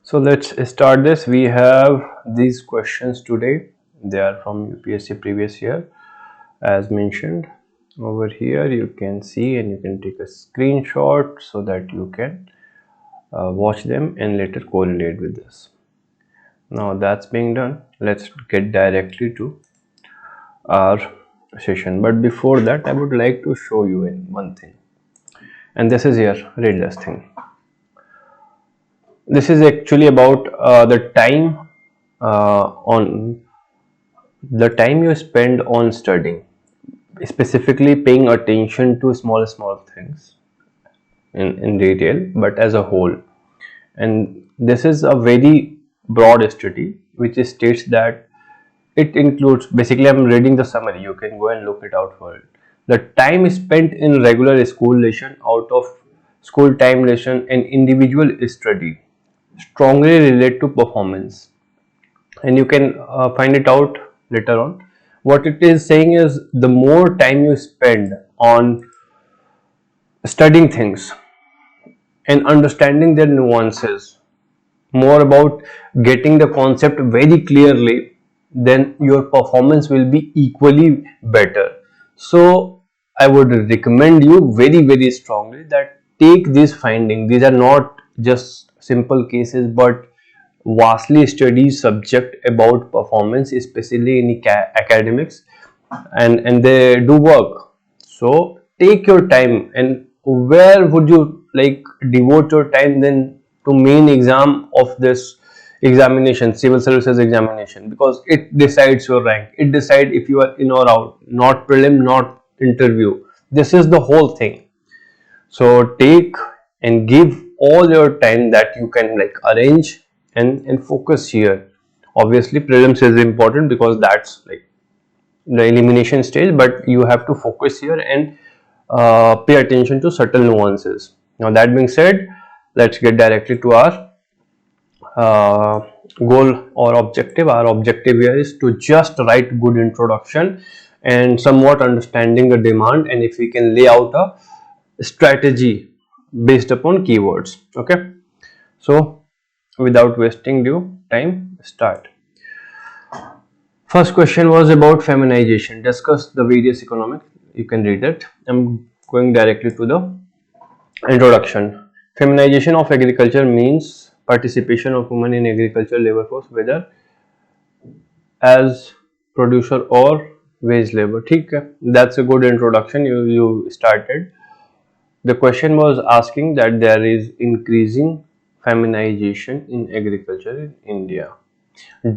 So let's start this. We have these questions today. They are from UPSC previous year. As mentioned over here, you can see and you can take a screenshot so that you can watch them and later correlate with this. Now that's being done, let's get directly to our session. But before that, I would like to show you in one thing. And this is here, read this thing. This is actually about the time on the time you spend on studying, specifically paying attention to small things in detail, but as a whole. And this is a very broad study which states that it includes, basically I'm reading the summary, you can go and look it out for it. The time spent in regular school lesson, out of school time lesson and individual study strongly relate to performance. And you can find it out later on. What it is saying is, the more time you spend on studying things and understanding their nuances, more about getting the concept very clearly, then your performance will be equally better. So I would recommend you very strongly that take this finding. These are not just simple cases but vastly studied subject about performance, especially in academics, and they do work. So take your time. And where would you like devote your time then? To main exam of this examination, civil services examination, because it decides your rank, it decides if you are in or out, not prelim, not interview. This is the whole thing. So take and give all your time that you can like arrange and focus here. Obviously prelims is important because that's like the elimination stage, but you have to focus here and pay attention to subtle nuances. Now that being said, let's get directly to our goal or objective. Our objective here is to just write good introduction and somewhat understanding the demand, and if we can lay out a strategy based upon keywords. Okay, so without wasting due time, start. First question was about feminization. Discuss the various economics. You can read it. I'm going directly to the introduction. Feminization of agriculture means participation of women in agricultural labor force, whether as producer or wage labor. ठीक है, that's a good introduction. You started. The question was asking that there is increasing feminization in agriculture in India.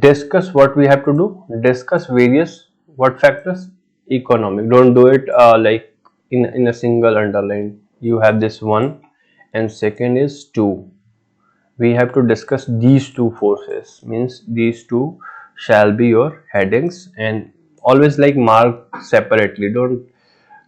Discuss what we have to do. Discuss various what factors? Economic. Don't do it like in a single underline. You have this one, and second is two. We have to discuss these two forces, means these two shall be your headings, and always like mark separately. Don't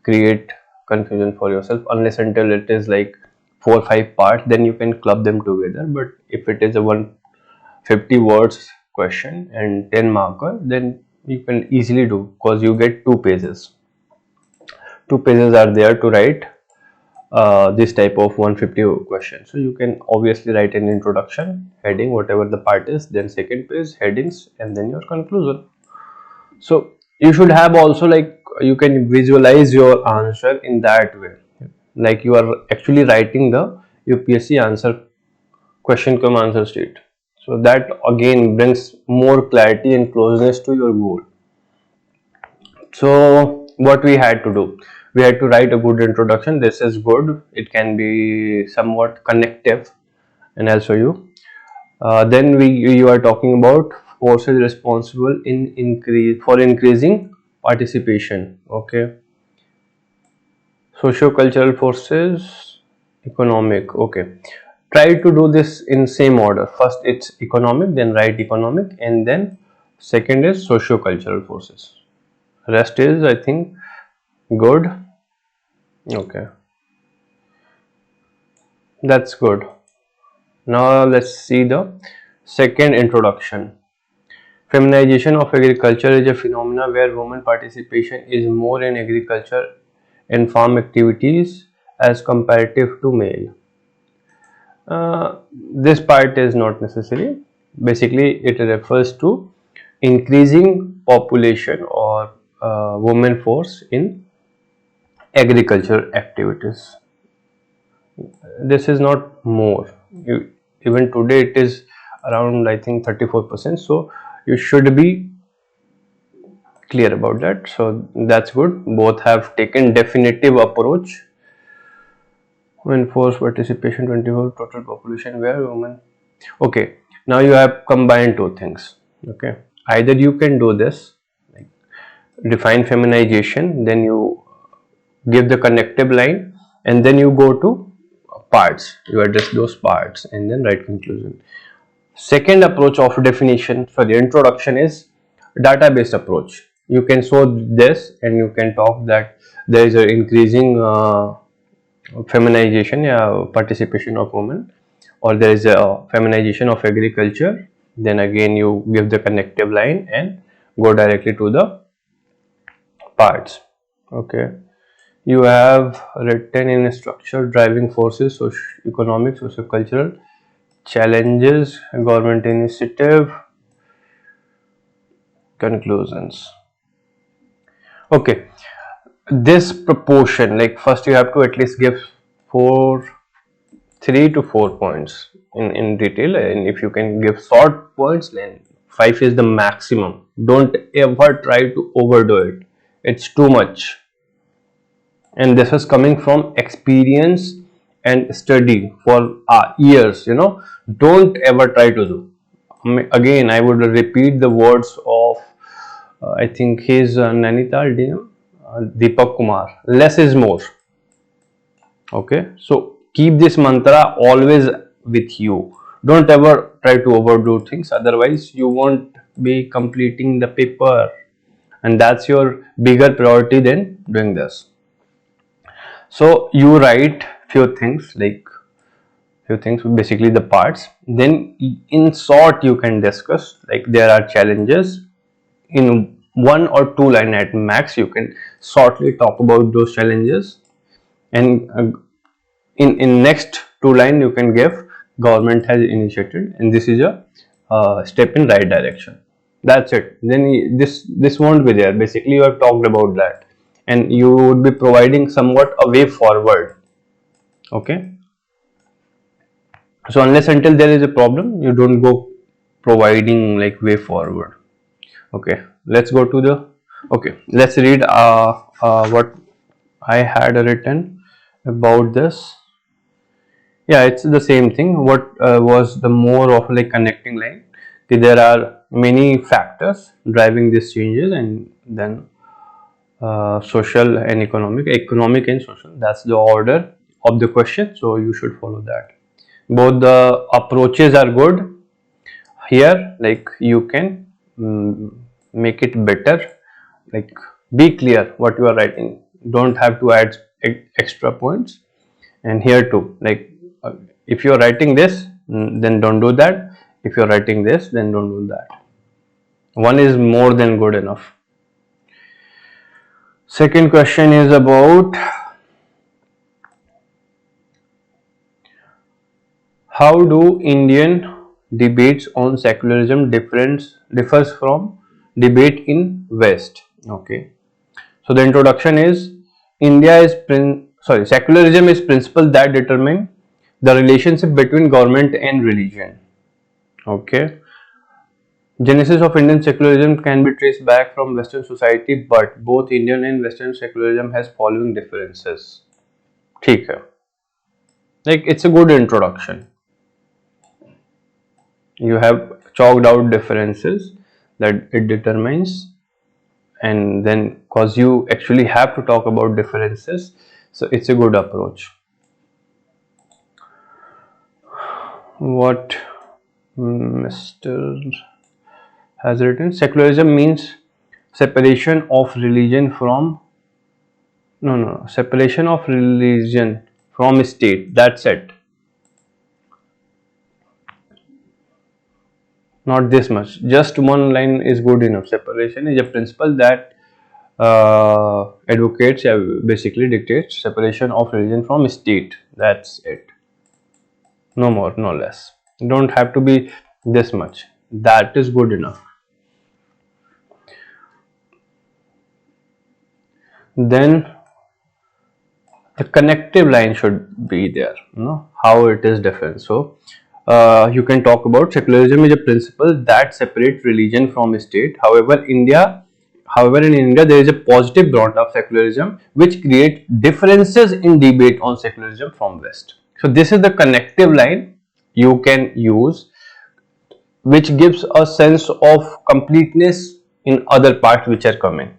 create confusion for yourself unless until it is like 4 or 5 parts, then you can club them together. But if it is a 150 words question and 10 marker, then you can easily do, because you get 2 pages. 2 pages are there to write this type of 150 question. So you can obviously write an introduction, heading, whatever the part is, then second page, headings, and then your conclusion. So you should have also like, you can visualize your answer in that way, like you are actually writing the UPSC answer question come answer sheet. So that again brings more clarity and closeness to your goal. So what we had to do, we had to write a good introduction. This is good, it can be somewhat connective, and I'll show you. Then you are talking about forces responsible in increasing participation. Okay, socio-cultural forces, economic. Okay, try to do this in same order. First it's economic, then write economic, and then second is socio-cultural forces. Rest is, I think, good. Okay, that's good. Now let's see the second introduction. Feminization of agriculture is a phenomenon where women participation is more in agriculture and farm activities as comparative to male. This part is not necessary. Basically, it refers to increasing population or women force in agriculture activities. This is not more. Even today, it is around, I think, 34%. So you should be clear about that. So that's good. Both have taken definitive approach. When forced participation 24 total population where women. Okay, now you have combined two things. Okay, either you can do this, like define feminization, then you give the connective line, and then you go to parts. You address those parts and then write conclusion. Second approach of definition for the introduction is database approach. You can show this and you can talk that there is an increasing feminization, yeah, participation of women, or there is a feminization of agriculture. Then again you give the connective line and go directly to the parts. Okay, you have written in structure driving forces, economic, socio-cultural challenges, government initiative, conclusions. Okay, this proportion, like first you have to at least give 3 to 4 points in detail, and if you can give short points, then 5 is the maximum. Don't ever try to overdo it. It's too much. And this is coming from experience and study for years, don't ever try to do. Again, I would repeat the words of I think his Nainital DM, Deepak Kumar. Less is more. Okay, so keep this mantra always with you. Don't ever try to overdo things, otherwise, you won't be completing the paper, and that's your bigger priority than doing this. So, you write few things, basically the parts. Then, in short, you can discuss like there are challenges in 1 or 2 line at max. You can shortly talk about those challenges, and in next 2 line you can give government has initiated and this is a step in right direction. That's it. Then this won't be there. Basically you have talked about that and you would be providing somewhat a way forward. Okay, so unless until there is a problem, you don't go providing like way forward. Okay, let's go to the, okay, let's read what I had written about this. Yeah, it's the same thing. What was the more of like connecting line? There are many factors driving these changes, and then social and economic and social. That's the order of the question, so you should follow that. Both the approaches are good. Here, like you can make it better. Like be clear what you are writing. Don't have to add extra points. And here too, like if you are writing this, then don't do that. If you are writing this, then don't do that. One is more than good enough. Second question is about how do Indian debates on secularism differs from debate in West. Okay, so the introduction is secularism is principle that determine the relationship between government and religion. Okay, genesis of Indian secularism can be traced back from Western society, but both Indian and Western secularism has following differences. ठीक है, like it's a good introduction. You have chalked out differences that it determines, and then cause you actually have to talk about differences, so it's a good approach. What Mr. has written, secularism means separation of religion from separation of religion from state. That's it. Not this much. Just one line is good enough. Separation is a principle that advocates, basically dictates separation of religion from state. That's it. No more, no less. Don't have to be this much. That is good enough. Then the connective line should be there, how it is different. So you can talk about secularism is a principle that separates religion from state. However, in India there is a positive ground of secularism which create differences in debate on secularism from West. So this is the connective line you can use, which gives a sense of completeness in other parts which are coming.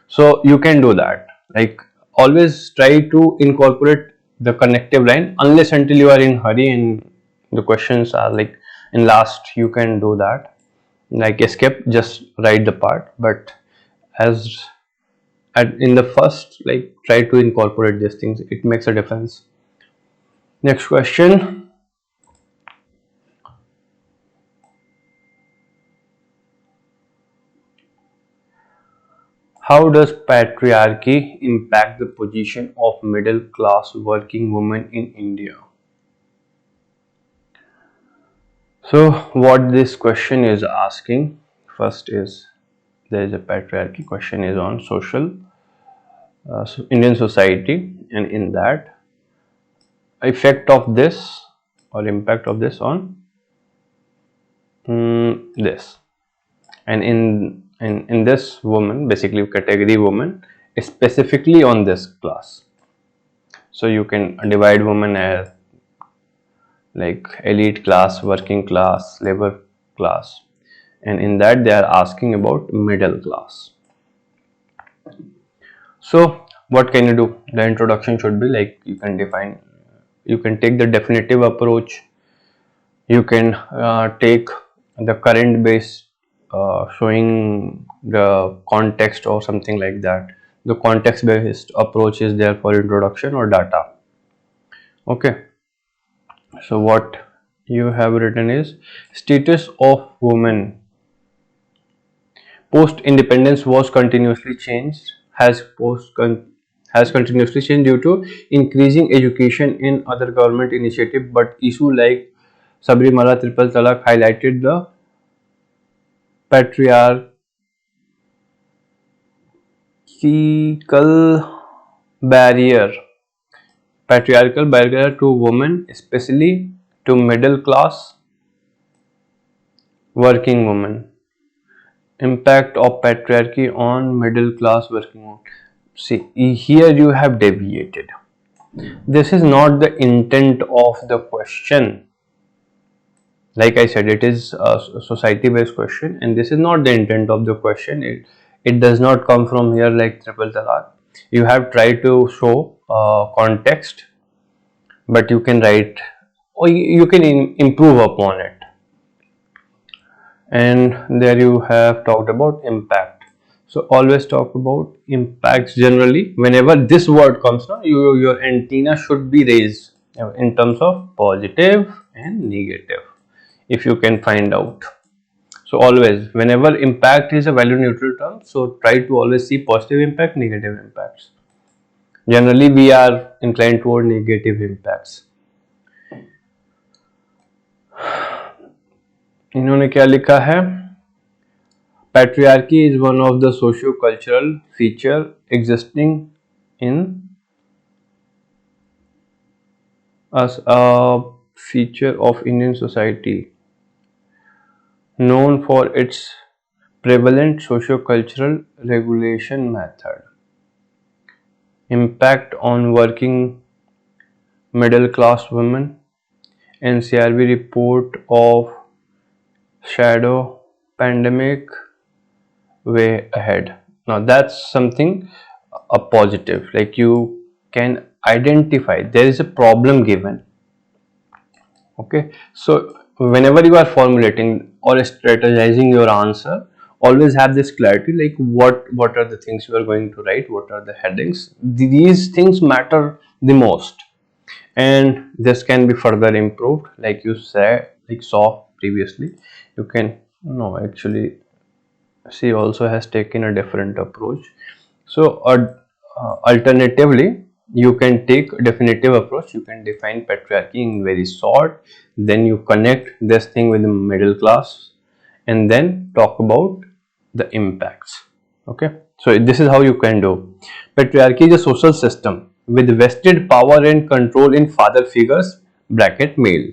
So you can do that, like always try to incorporate the connective line unless until you are in hurry and the questions are like in last. You can do that, like skip, just write the part, but as in the first, like try to incorporate these things, it makes a difference. Next question: how does patriarchy impact the position of middle class working women in India? So what this question is asking first is, there is a patriarchy question is on social Indian society, and in that effect of this or impact of this on this, and in this woman, basically category woman, specifically on this class. So you can divide women as like elite class, working class, labor class, and in that they are asking about middle class. So what can you do? The introduction should be like, you can define, you can take the definitive approach, you can take the current base, showing the context or something like that. The context based approach is there for introduction or data. Okay, so what you have written is, status of women post independence was continuously changed, has continuously changed due to increasing education in other government initiative, but issue like Sabrimala, triple talaq highlighted the patriarchal barrier patriarchal barrier to women, especially to middle class working women. Impact of patriarchy on middle class working women. See, here you have deviated. This is not the intent of the question. Like I said, it is a society based question, and this is not the intent of the question. It does not come from here like triple talaq. You have tried to show context, but you can write, or you can improve upon it. And there you have talked about impact. So always talk about impacts generally. Whenever this word comes now, your antenna should be raised in terms of positive and negative, if you can find out. So always, whenever impact is a value neutral term, so try to always see positive impact, negative impacts. Generally we are inclined toward negative impacts. इन्होंने क्या लिखा है? Patriarchy is one of the socio-cultural feature existing in as a feature of Indian society, known for its prevalent socio-cultural regulation method. Impact on working middle class women. NCRB report of shadow pandemic way ahead. Now that's something a positive, like you can identify there is a problem given. Okay, so whenever you are formulating or strategizing your answer, always have this clarity, like what are the things you are going to write, what are the headings. These things matter the most, and this can be further improved, like you say, like saw previously. You can, no, actually she also has taken a different approach. So alternatively, you can take a definitive approach. You can define patriarchy in very short, then you connect this thing with the middle class, and then talk about the impacts. Okay, so this is how you can do. Patriarchy is a social system with vested power and control in father figures bracket male.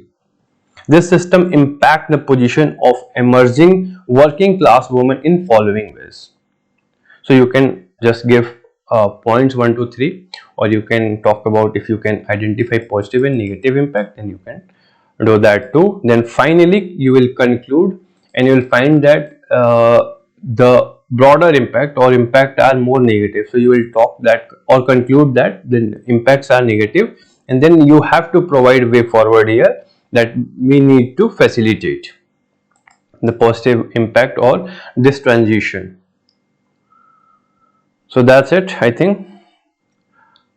This system impact the position of emerging working class women in following ways. So you can just give points 1 to 3, or you can talk about if you can identify positive and negative impact, then you can do that too. Then finally you will conclude, and you will find that the broader impact or impact are more negative. So you will talk that or conclude that the impacts are negative, and then you have to provide way forward here that we need to facilitate the positive impact or this transition. So that's it, I think.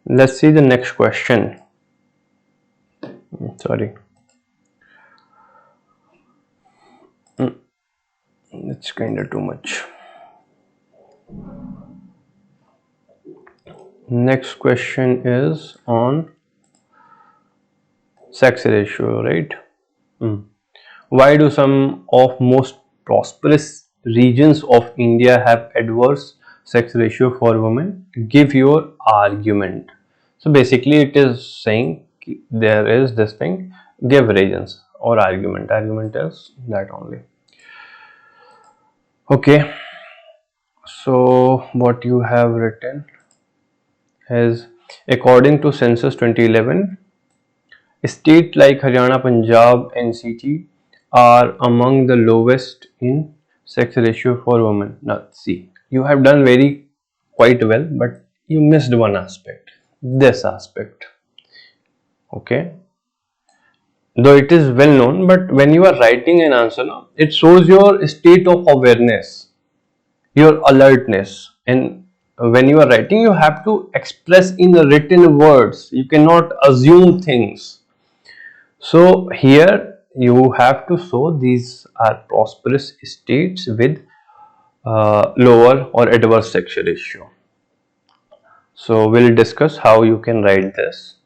Let's see the next question. Sorry. It's kind of too much. Next question is on sex ratio, right? Why do some of most prosperous regions of India have adverse sex ratio for women? Give your argument. So basically it is saying there is this thing, give reasons or argument. Argument is that only. Okay, so what you have written is, according to census 2011, states like Haryana, Punjab, NCT are among the lowest in sex ratio for women. Now, see, you have done very quite well, but you missed one aspect. This aspect. Okay. Though it is well known, but when you are writing an answer, it shows your state of awareness, your alertness, and when you are writing, you have to express in written words. You cannot assume things. So here you have to show these are prosperous states with lower or adverse sex ratio. So we'll discuss how you can write this,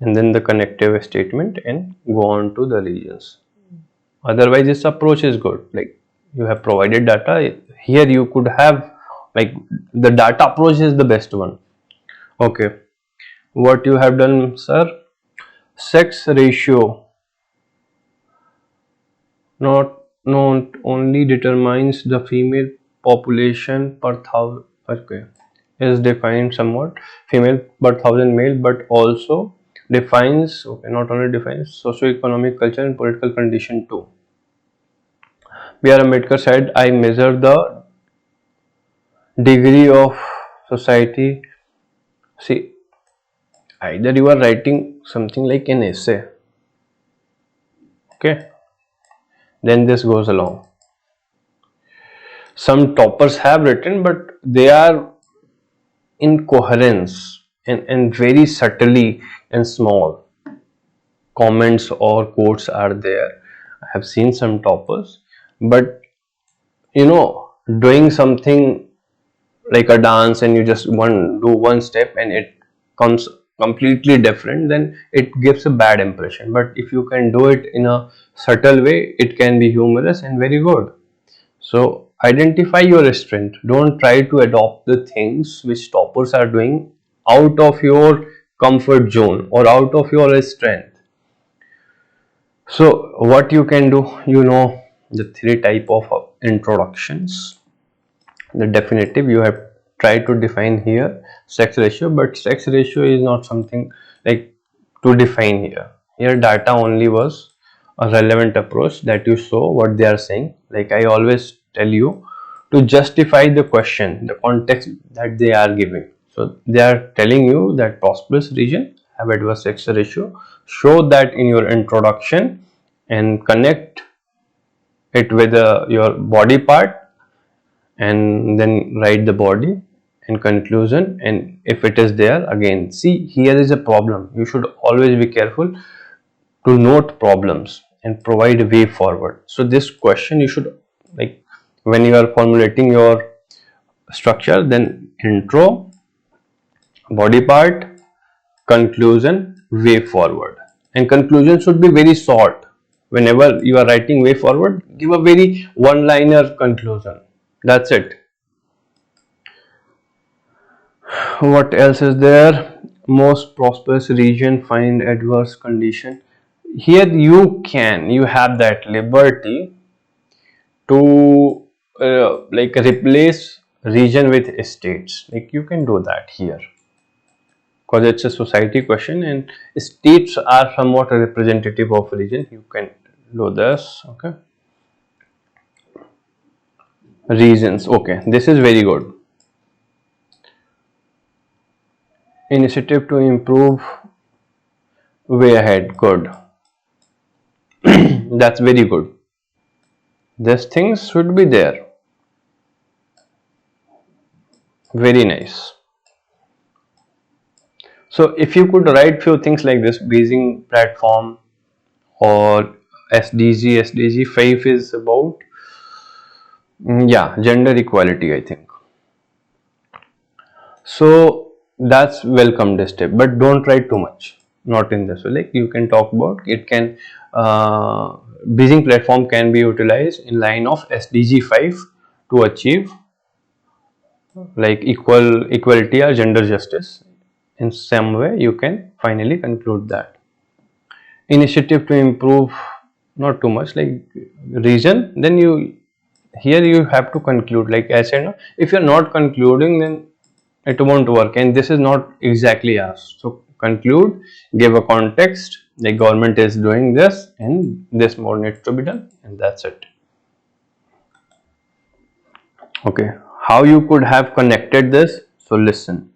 and then the connective statement, and go on to the regions. Otherwise this approach is good, like you have provided data. Here you could have, like, the data approach is the best one. Okay, what you have done, sir? Sex ratio not only determines the female population per thousand, okay, is defined somewhat female per thousand male, but also defines, okay, not only defines socio-economic, culture and political condition too. B.R. Ambedkar said, I measure the degree of society. See, either you are writing something like an essay, okay, then this goes along. Some toppers have written, but they are in coherence and very subtly and small comments or quotes are there. I have seen some toppers, but doing something like a dance and you just do one step and it comes completely different, then it gives a bad impression. But if you can do it in a subtle way, it can be humorous and very good. So identify your strength. Don't try to adopt the things which toppers are doing out of your comfort zone or out of your strength. So what you can do, the three type of introductions. The definitive, you have tried to define here sex ratio, but sex ratio is not something like to define here. Here data only was a relevant approach that you show what they are saying. Like I always tell you to justify the question, the context that they are giving. So they are telling you that prosperous region have adverse sex ratio. Show that in your introduction and connect it with your body part, and then write the body and conclusion. And if it is there, again, see, here is a problem. You should always be careful to note problems and provide a way forward. So this question you should, like, when you are formulating your structure, then intro, body part, conclusion, way forward. And conclusion should be very short. Whenever you are writing way forward, give a very one-liner conclusion. That's it. What else is there? Most prosperous region find adverse condition. Here you have that liberty to like replace region with states. Like you can do that here because it's a society question and states are somewhat a representative of region. You can do this. Okay, regions. Okay, this is very good. Initiative to improve, way ahead. Good. That's very good. These things should be there. Very nice. So if you could write few things like this, Beijing platform or SDG 5 is about, yeah, gender equality, I think. So that's welcomed step, but don't write too much. Not in this way. Like you can talk about it can Beijing platform can be utilized in line of SDG 5 to achieve like equality or gender justice. In some way, you can finally conclude that. Initiative to improve, not too much like region. Then you here you have to conclude. Like I said, no, if you're not concluding, then it won't work, and this is not exactly asked. So conclude, give a context. The government is doing this, and this more needs to be done, and that's it. Okay, how you could have connected this? So listen,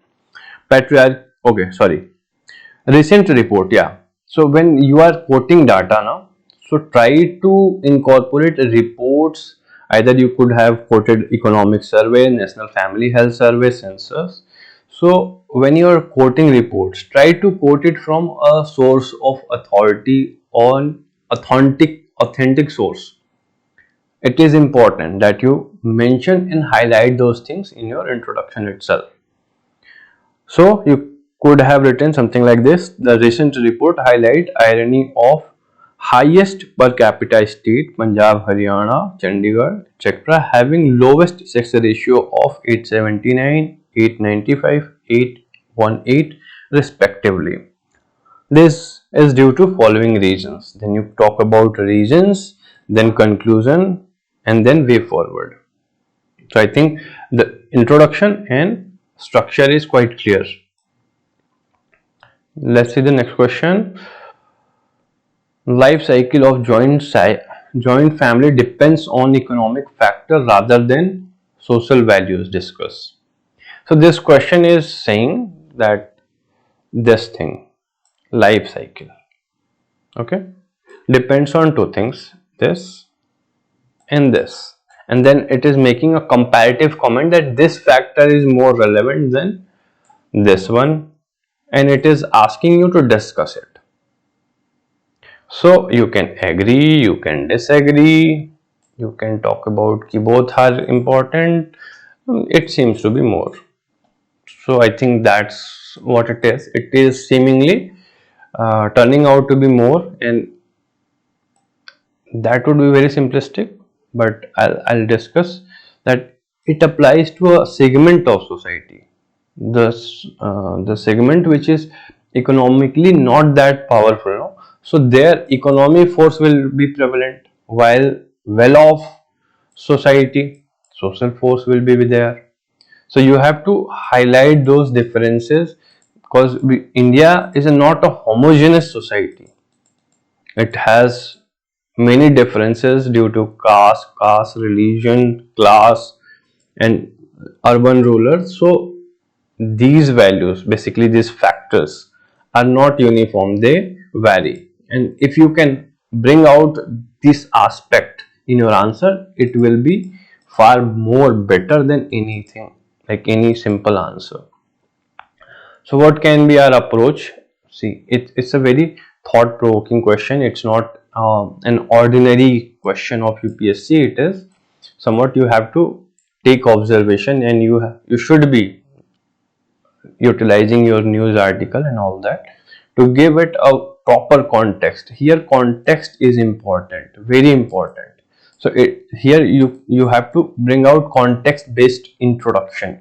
patriarch. Okay, sorry. Recent report, yeah. So when you are quoting data now, so try to incorporate reports. Either you could have quoted economic survey, national family health survey, census. So when you are quoting reports, try to quote it from a source of authority on authentic source. It is important that you mention and highlight those things in your introduction itself. So you could have written something like this. The recent report highlight irony of highest per capita state Punjab, Haryana, Chandigarh, etc. having lowest sex ratio of 879, 895, 818 respectively. This is due to following reasons. Then you talk about reasons, then conclusion, and then way forward. So I think the introduction and structure is quite clear. Let's see the next question. Life cycle of joint family depends on economic factor rather than social values discussed. So this question is saying that this thing, life cycle, okay, depends on two things, this and this, and then it is making a comparative comment that this factor is more relevant than this one, and it is asking you to discuss it. So you can agree, you can disagree, you can talk about ki both are important. It seems to be more. So I think that's what it is. It is seemingly turning out to be more, and that would be very simplistic. But I'll discuss that it applies to a segment of society. The segment which is economically not that powerful, no? So their economy force will be prevalent, while well-off society, social force will be there. So you have to highlight those differences because India is not a homogeneous society. It has many differences due to caste, religion, class, and urban rural. So these values, basically these factors, are not uniform, they vary. And if you can bring out this aspect in your answer, it will be far more better than anything, like any simple answer. So what can be our approach? See, it's a very thought-provoking question. It's not an ordinary question of UPSC. It is somewhat you have to take observation, and you should be utilizing your news article and all that, to give it a proper context. Here context is important, very important. So here you have to bring out context based introduction.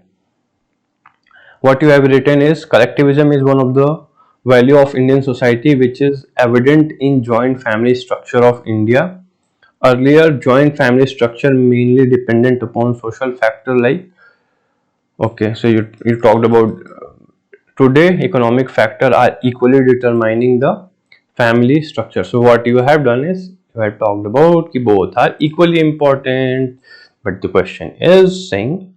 What you have written is, collectivism is one of the value of Indian society which is evident in joint family structure of India. Earlier joint family structure mainly dependent upon social factor like, okay, so you talked about today economic factor are equally determining the family structure. So what you have done is you have talked about ki both are equally important, but the question is saying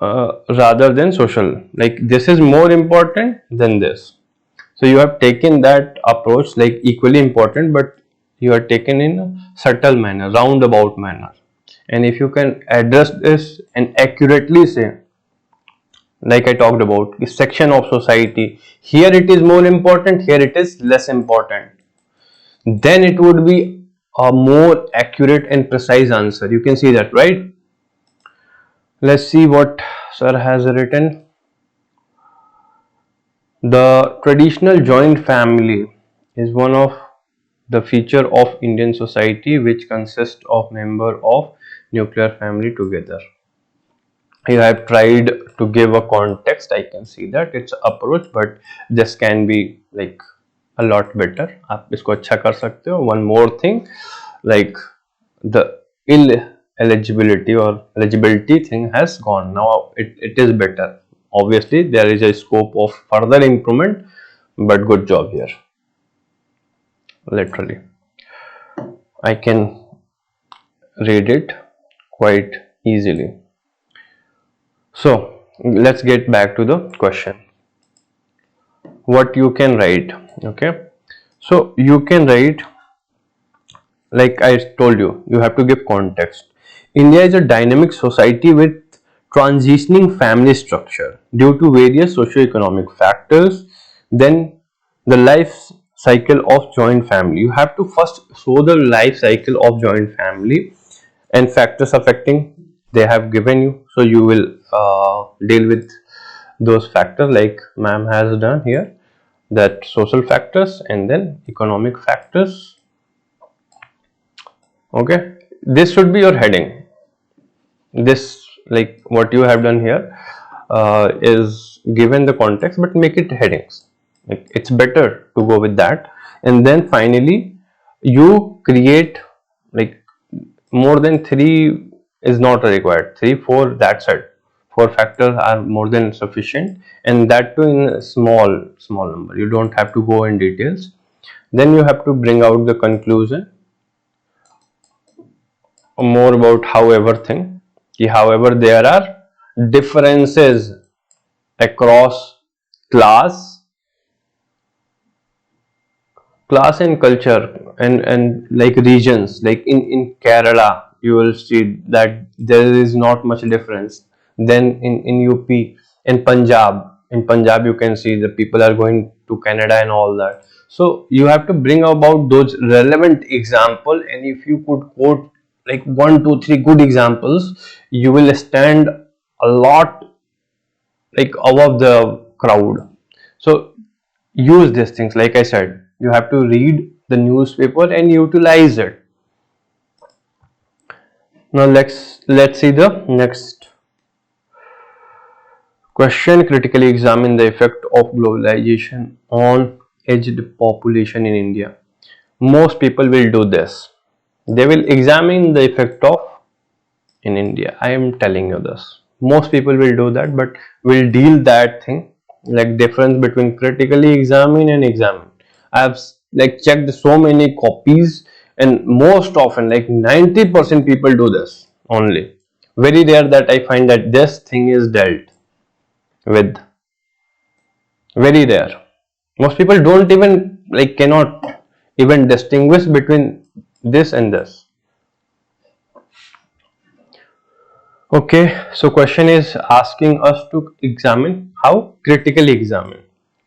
rather than social, like this is more important than this. So you have taken that approach like equally important, but you are taken in a subtle manner, roundabout manner. And if you can address this and accurately say, like I talked about, the section of society, here it is more important, here it is less important, then it would be a more accurate and precise answer. You can see that, right? Let's see what sir has written. The traditional joint family is one of the feature of Indian society which consists of member of nuclear family together. Here I have tried to give a context. I can see that it's approach, but this can be like a lot better. आप इसको अच्छा कर सकते हो. One more thing, like the ill eligibility or eligibility thing has gone. Now it is better. Obviously there is a scope of further improvement, but good job here. Literally, I can read it quite easily. So let's get back to the question. What you can write, okay? So you can write, like I told you, you have to give context. India is a dynamic society with transitioning family structure due to various socio-economic factors. Then the life cycle of joint family. You have to first show the life cycle of joint family and factors affecting they have given you. So you will deal with those factors like ma'am has done here, that social factors and then economic factors. Okay, this should be your heading. This, like what you have done here, is given the context, but make it headings. Like, it's better to go with that. And then finally you create, like more than 3 is not required, 3 4 that's it. 4 factors are more than sufficient, and that too in a small number. You don't have to go in details. Then you have to bring out the conclusion more about however thing. However, there are differences across class and culture and like regions. Like in Kerala you will see that there is not much difference. Then in UP, in Punjab you can see the people are going to Canada and all that. So you have to bring about those relevant example, and if you could quote like 1 2 3 good examples, you will stand a lot like above the crowd. So use these things. Like I said, you have to read the newspaper and utilize it. Now let's see the next question. Critically examine the effect of globalization on aged population in India. Most people will do this. They will examine the effect of in India. I am telling you this. Most people will do that, but will deal that thing, like difference between critically examine and examine. I have like checked so many copies, and most often like 90% people do this only. Very rare that I find that this thing is dealt with. Very rare. Most people don't even like cannot even distinguish between this and this. Okay, so question is asking us to examine how critically examine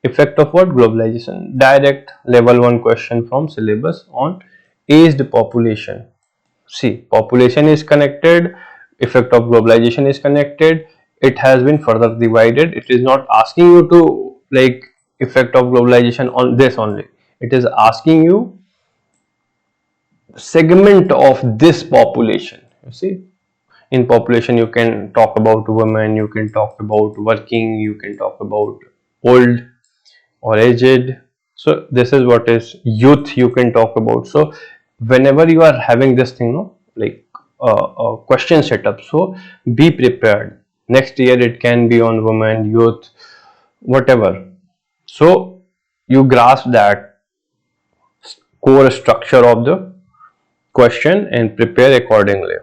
effect of what globalization. Direct level 1 question from syllabus on aged population. See, population is connected, effect of globalization is connected, it has been further divided. It is not asking you to like effect of globalization on this only. It is asking you segment of this population. You see, in population you can talk about women, you can talk about working, you can talk about old or aged. So this is what is youth you can talk about. So whenever you are having this thing, no, like a question setup, so be prepared. Next year it can be on women, youth, whatever. So you grasp that core structure of the question and prepare accordingly.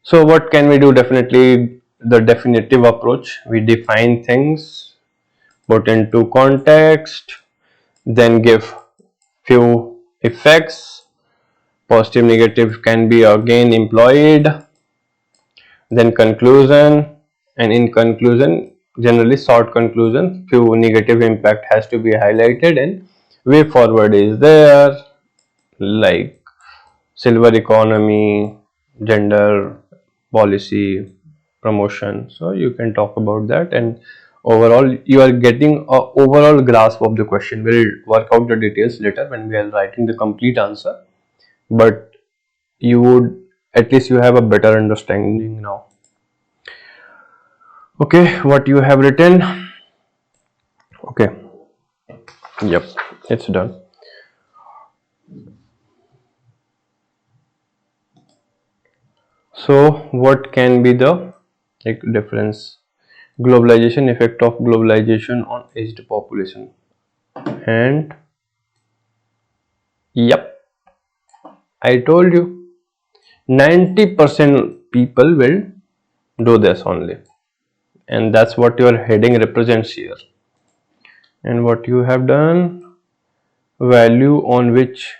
So what can we do? Definitely the definitive approach. We define things, put into context, then give few effects. Positive, negative can be again employed. Then conclusion, and in conclusion, generally short conclusion, few negative impact has to be highlighted, and way forward is there, like silver economy, gender policy, promotion. So you can talk about that, and overall you are getting a overall grasp of the question. We'll work out the details later when we are writing the complete answer, but you would, at least you have a better understanding now. Okay, what you have written? Okay, yep, it's done. So what can be the like difference? Globalization, effect of globalization on aged population. And yep, I told you 90% people will do this only, and that's what your heading represents here. And what you have done, value on which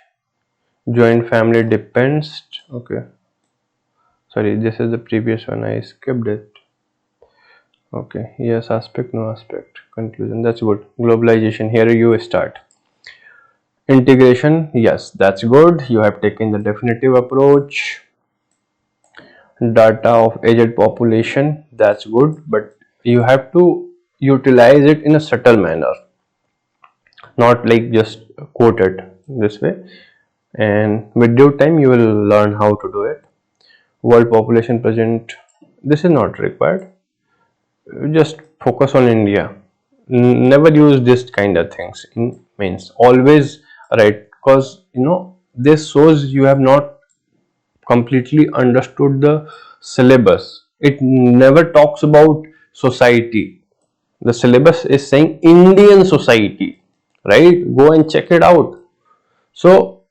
joint family depends. Okay, sorry, this is the previous one, I skipped it. Okay, yes, aspect, no aspect, conclusion, that's good. Globalization, here you start. Integration, yes, that's good, you have taken the definitive approach. Data of aged population, that's good, but you have to utilize it in a subtle manner, not like just quote it this way, and with due time you will learn how to do it. World population present, this is not required, just focus on India. Never use this kind of things in mains, always right, because you know this shows you have not completely understood the syllabus. It never talks about society. The syllabus is saying Indian society, right? Go and check it out. So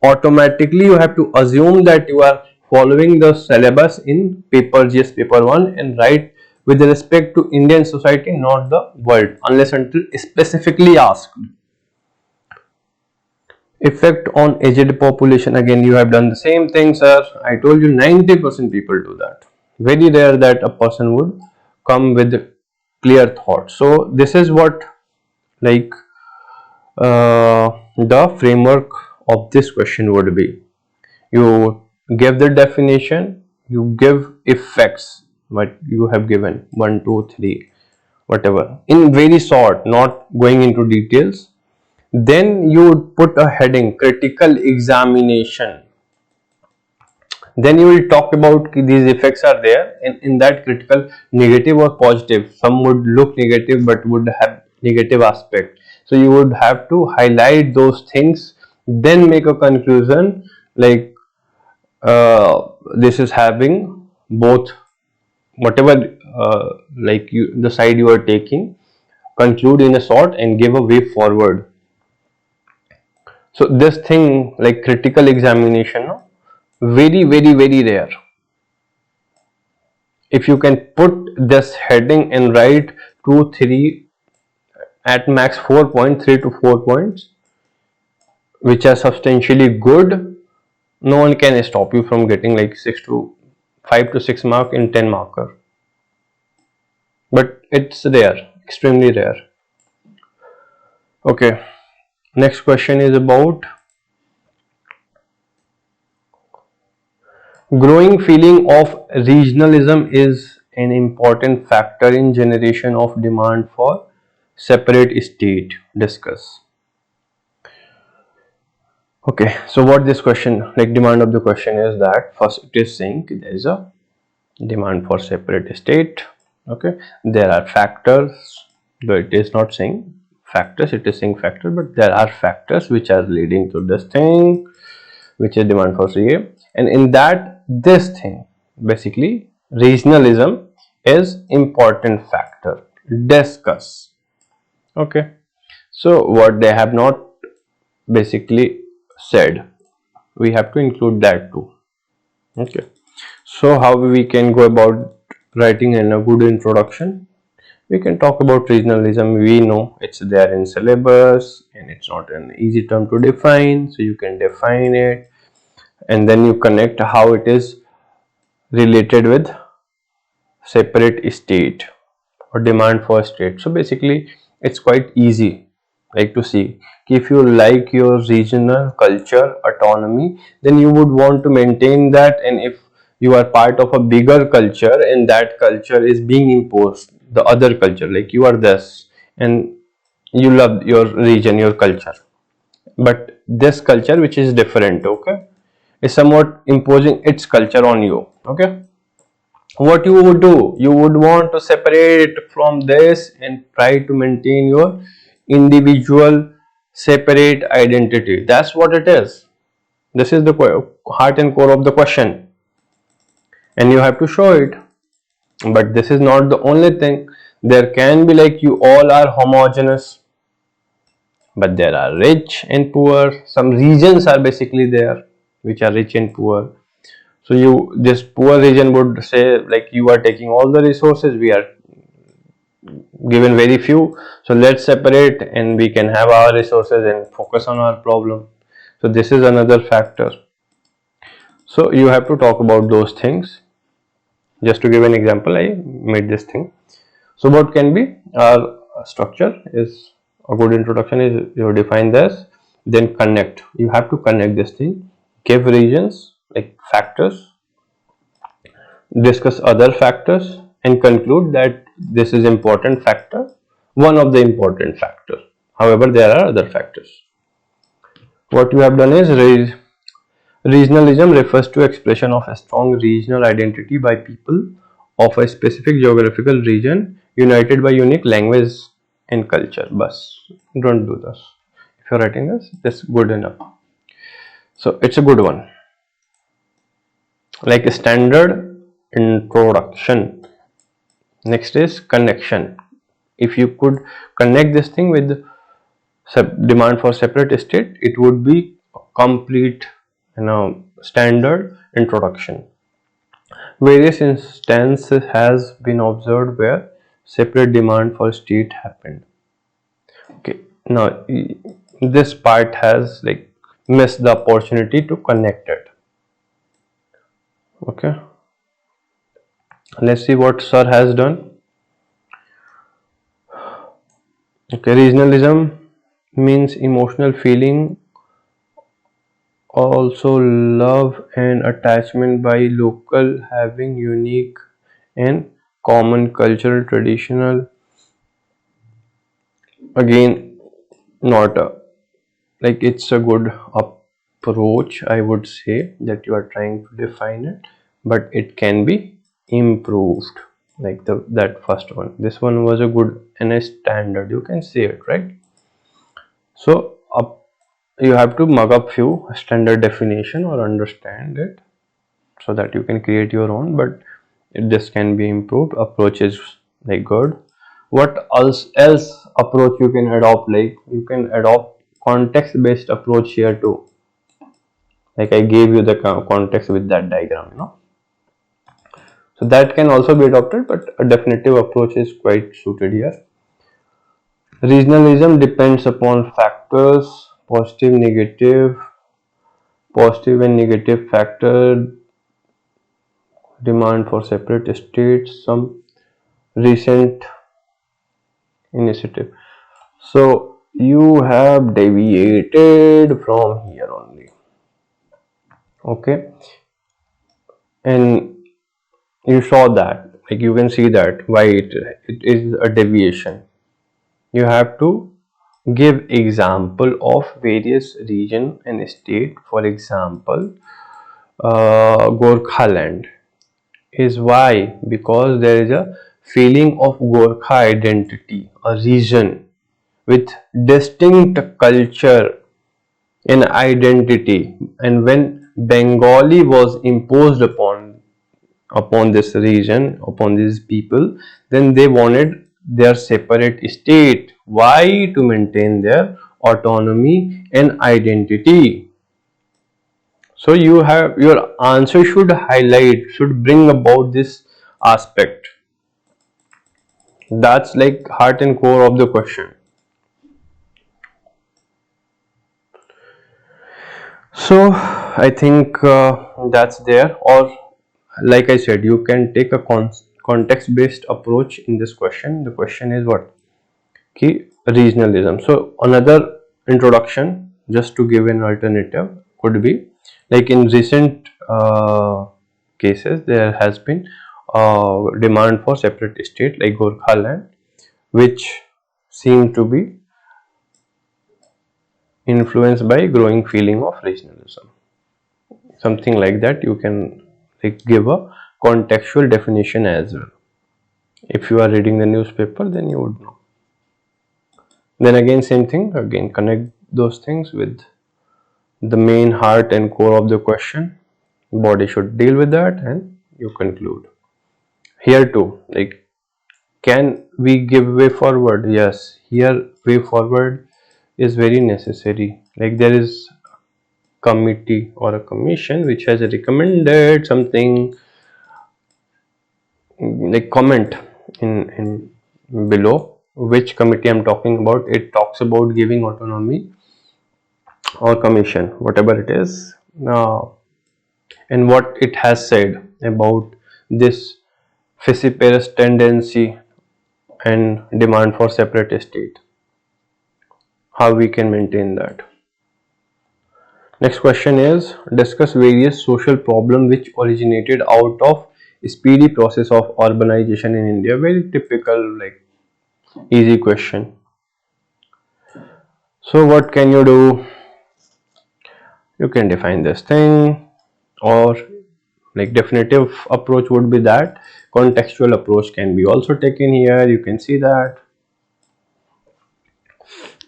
automatically you have to assume that you are following the syllabus in paper GS paper 1 and write with respect to Indian society, not the world, unless until specifically asked. Effect on aged population, again you have done the same thing, sir. I told you 90% people do that. Very rare that a person would come with clear thoughts. So this is what like the framework of this question would be. You give the definition, you give effects, what you have given 1 2 3 whatever in very short, not going into details. Then you would put a heading, critical examination. Then you will talk about these effects are there, and in that critical, negative or positive, some would look negative but would have negative aspect. So you would have to highlight those things, then make a conclusion like this is having both, whatever like you, the side you are taking, conclude in a short and give a way forward. So this thing like critical examination, no? Very rare. If you can put this heading and write 2 3 at max 4.3 to 4 points which are substantially good, no one can stop you from getting like 6 to 5 to 6 mark in 10 marker. But it's rare, extremely rare. Okay, next question is about Growing feeling of regionalism is an important factor in generation of demand for separate state. Discuss. Okay, so what this question, like demand of the question is that first it is saying there is a demand for separate state. Okay, there are factors, though it is not saying factors, it is saying factors, but there are factors which are leading to this thing, which is demand for CA, and in that this thing basically regionalism is important factor. Discuss. Okay, so what they have not basically said, we have to include that too. Okay, so how we can go about writing in a good introduction? We can talk about regionalism. We know it's there in syllabus and it's not an easy term to define, so you can define it and then you connect how it is related with separate state or demand for state. So basically it's quite easy, like to see if you like your regional culture autonomy, then you would want to maintain that, and if you are part of a bigger culture and that culture is being imposed, the other culture, like you are this and you love your region, your culture, but this culture which is different, okay, is somewhat imposing its culture on you. Okay, what you would do, you would want to separate from this and try to maintain your individual separate identity. That's what it is. This is the heart and core of the question, and you have to show it. But this is not the only thing. There can be like you all are homogeneous, but there are rich and poor. Some regions are basically there which are rich and poor. So you, this poor region would say like you are taking all the resources, we are given very few, so let's separate and we can have our resources and focus on our problem. So this is another factor. So you have to talk about those things. Just to give an example, I made this thing. So what can be our structure is, a good introduction is you define this, then connect. You have to connect this thing, give regions like factors, discuss other factors, and conclude that this is important factor, one of the important factors. However, there are other factors. What you have done is regionalism refers to expression of a strong regional identity by people of a specific geographical region united by unique language and culture. Bus, don't do this. If you're writing this, that's good enough. So it's a good one. Like a standard introduction. Next is connection. If you could connect this thing with demand for separate state, it would be a complete, standard introduction. Various instances has been observed where separate demand for state happened. Okay, now this part has like missed the opportunity to connect it. Okay, let's see what sir has done. Okay, regionalism means emotional feeling, also love and attachment by local having unique and common cultural traditional. Again, not a, like it's a good approach, I would say, that you are trying to define it, but it can be improved, like that first one. This one was a good and a standard, you can say it, right? So you have to mug up few standard definition or understand it so that you can create your own, but this can be improved. Approach is like good. What else approach you can adopt? Like you can adopt context based approach here too, like I gave you the context with that diagram, so that can also be adopted, but a definitive approach is quite suited here. Regionalism depends upon factors, positive and negative factor, demand for separate states, some recent initiative. So you have deviated from here only. Okay, and you saw that, like you can see that why it is a deviation. You have to give example of various region and state. For example, Gorkhaland is why, because there is a feeling of Gorkha identity, a region with distinct culture and identity. And when Bengali was imposed upon this region, upon these people, then they wanted their separate state. Why? To maintain their autonomy and identity. So you have, your answer should highlight, should bring about this aspect. That's like heart and core of the question. So I think that's there. Or like I said, you can take a context based approach in this question. The question is what? Key regionalism. So another introduction, just to give an alternative, could be like in recent cases there has been demand for separate state like Gorkhaland, which seem to be influenced by growing feeling of regionalism. Something like that you can like give a contextual definition as well. If you are reading the newspaper, then you would know. Then again, same thing, again connect those things with the main heart and core of the question. Body should deal with that and you conclude. Here too, like, can we give way forward? Yes, here way forward is very necessary. Like there is committee or a commission which has recommended something, like comment in below which committee I'm talking about. It talks about giving autonomy or commission, whatever it is. Now, and what it has said about this Fissiparous tendency and demand for separate state, how we can maintain that. Next question is, discuss various social problems which originated out of speedy process of urbanization in India. Very typical, like easy question. So what can you do? You can define this thing, or like definitive approach would be that. Contextual approach can be also taken here. You can see that.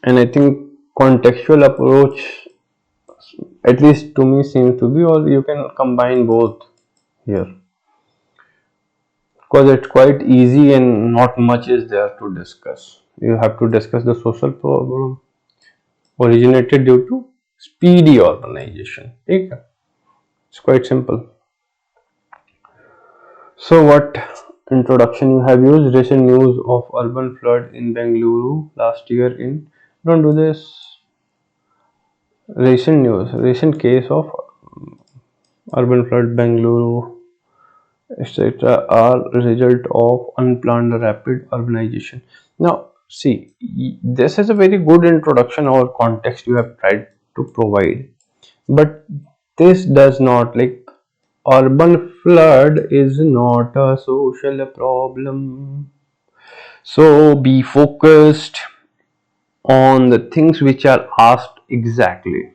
And I think contextual approach, at least to me, seems to be, or you can combine both here, because it's quite easy and not much is there to discuss. You have to discuss the social problem originated due to speedy urbanization. Okay? It's quite simple. So what introduction you have used? Recent news of urban flood in Bengaluru last year in, don't do this. Recent news, recent case of urban flood Bengaluru, etc. are a result of unplanned rapid urbanization. Now, see, this is a very good introduction or context you have tried to provide, but this does not, like, urban flood is not a social problem. So be focused on the things which are asked exactly.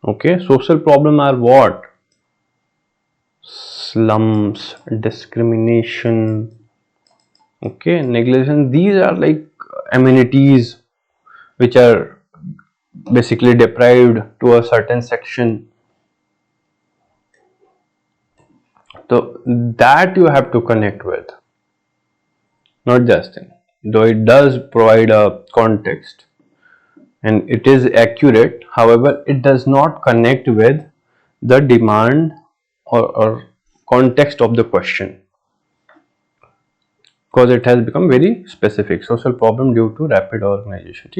Okay, social problem are what? Slums, discrimination, okay, negligence. These are like amenities which are basically deprived to a certain section. So that you have to connect with, not just thing. Though it does provide a context and it is accurate, however, it does not connect with the demand or context of the question, because it has become very specific. Social problem due to rapid urbanization.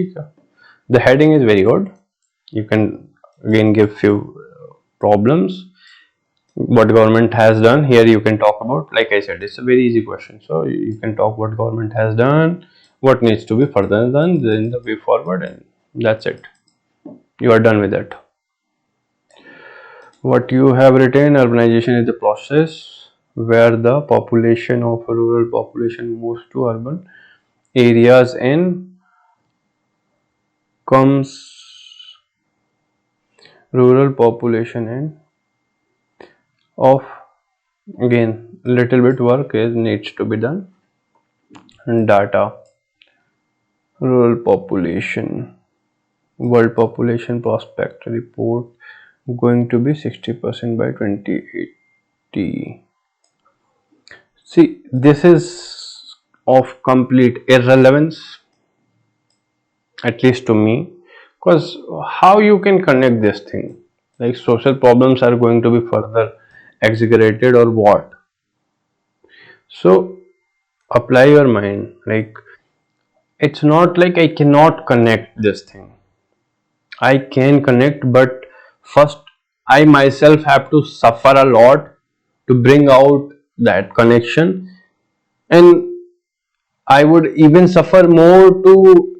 The heading is very good. You can again give few problems what government has done. Here you can talk about, like I said, it's a very easy question, so you can talk what government has done, what needs to be further done, then the way forward, and that's it. You are done with it. What you have written, urbanization is the process where the population of a rural population moves to urban areas and comes rural population and of, again, little bit work is needs to be done. And data, rural population, world population prospect report going to be 60% by 2080. See, this is of complete irrelevance, at least to me, because how you can connect this thing? Like social problems are going to be further exaggerated or what? So apply your mind. Like it's not like I cannot connect this thing. I can connect, but first I myself have to suffer a lot to bring out that connection, and I would even suffer more to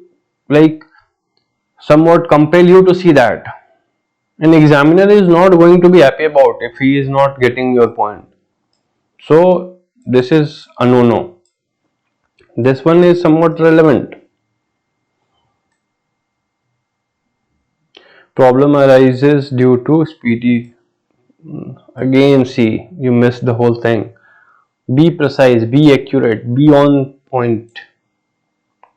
like somewhat compel you to see that. An examiner is not going to be happy about if he is not getting your point. So this is a no. This one is somewhat relevant. Problem arises due to speedy. Again, see, you missed the whole thing. Be precise, be accurate, be on point.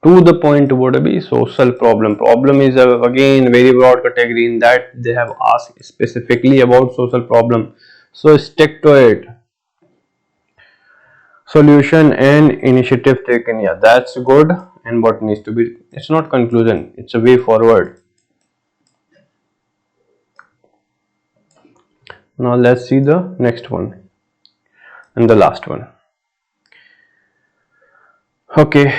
To the point would be social problem. Problem is again very broad category, in that they have asked specifically about social problem. So stick to it. Solution and initiative taken. Yeah, that's good. And what needs to be, it's not conclusion, it's a way forward. Now let's see the next one and the last one. Okay,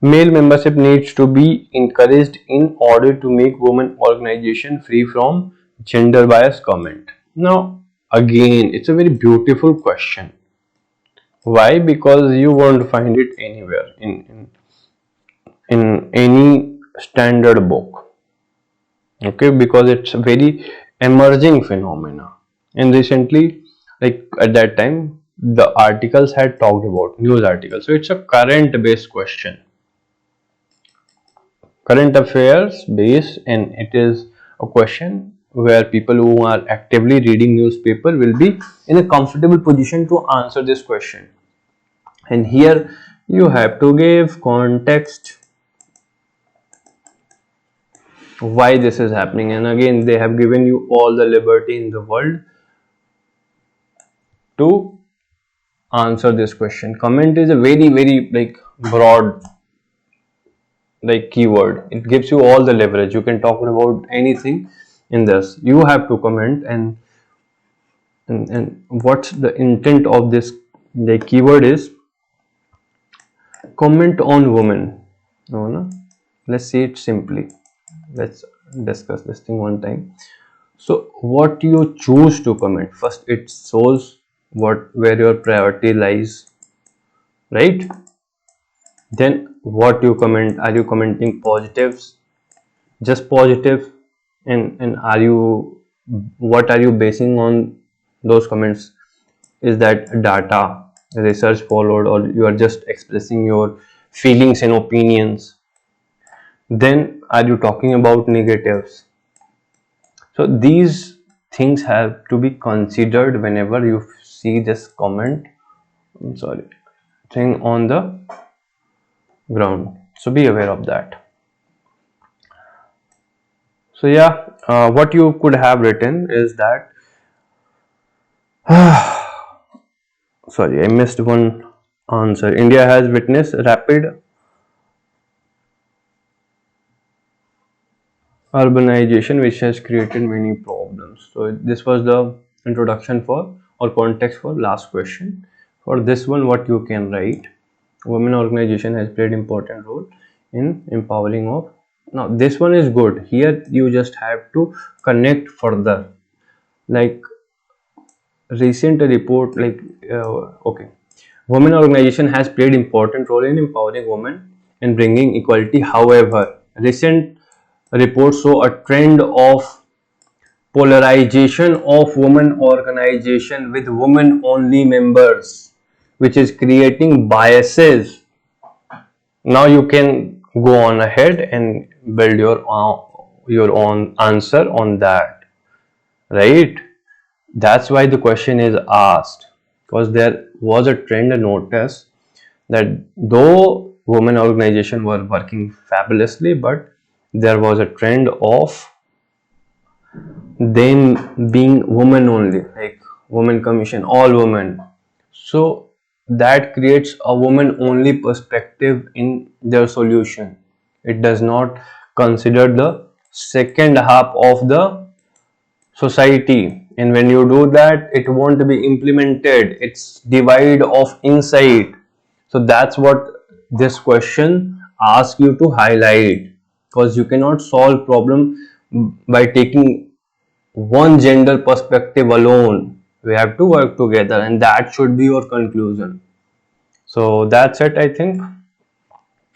male membership needs to be encouraged in order to make women organization free from gender bias comment. Now, again, it's a very beautiful question. Why? Because you won't find it anywhere in any standard book. Okay, because it's a very emerging phenomena. And recently, like at that time, the articles had talked about news articles. So it's a current based question, current affairs based, and it is a question where people who are actively reading newspaper will be in a comfortable position to answer this question. And here you have to give context why this is happening, and again they have given you all the liberty in the world to answer this question. Comment is a very like broad like keyword. It gives you all the leverage. You can talk about anything in this. You have to comment, and what's the intent of this? The keyword is comment on women. No. Let's see it simply. Let's discuss this thing one time. So what you choose to comment, first it shows where your priority lies, right? Then what you comment, are you commenting positives, just positive, and are you, what are you basing on those comments? Is that data, research followed, or you are just expressing your feelings and opinions? Then are you talking about negatives? So these things have to be considered whenever you see this comment, I'm sorry, thing on the ground. So be aware of that. So yeah, what you could have written is that sorry, I missed one answer. India has witnessed rapid urbanization which has created many problems. So this was the introduction for or context for last question. For this one, what you can write, women organization has played important role in empowering of. Now this one is good. Here you just have to connect further, like recent report, like okay, women organization has played important role in empowering women and bringing equality. However, recent reports show a trend of polarization of women organization with women only members, which is creating biases. Now you can go on ahead and build your own answer on that, right? That's why the question is asked, because there was a trend, a notice, that though women organizations were working fabulously, but there was a trend of them being women only, like women commission, all women. So that creates a woman only perspective in their solution. It does not consider the second half of the society, and when you do that, it won't be implemented. It's divide of insight. So that's what this question asks you to highlight, because you cannot solve problem by taking one gender perspective alone. We have to work together, and that should be your conclusion. So that's it, I think.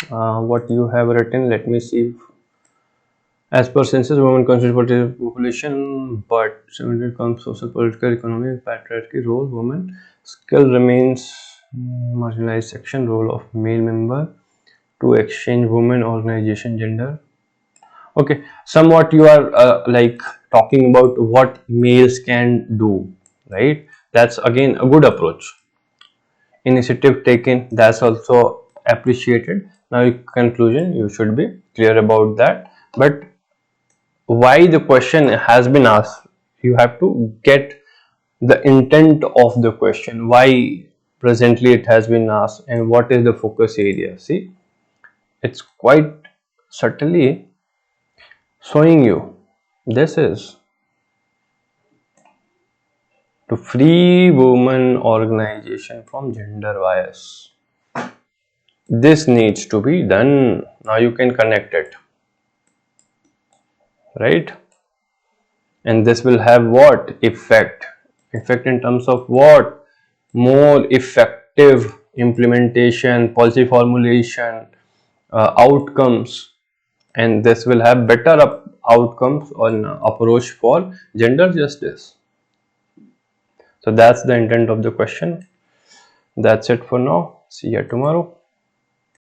What you have written, let me see. As per census, women constitute population, but when it comes to social, political, economic, patriarchy, role, women skill remains marginalized section, role of male member to exchange women organization gender. Okay, somewhat you are like talking about what males can do, right? That's again a good approach. Initiative taken, that's also appreciated. Now, in conclusion, you should be clear about that. But why the question has been asked, you have to get the intent of the question, why presently it has been asked, and what is the focus area. See, it's quite subtly showing you this is to free women organization from gender bias. This needs to be done. Now you can connect it, right? And this will have what effect in terms of what? More effective implementation, policy formulation, outcomes, and this will have better outcomes on approach for gender justice. So that's the intent of the question. That's it for now. See you tomorrow.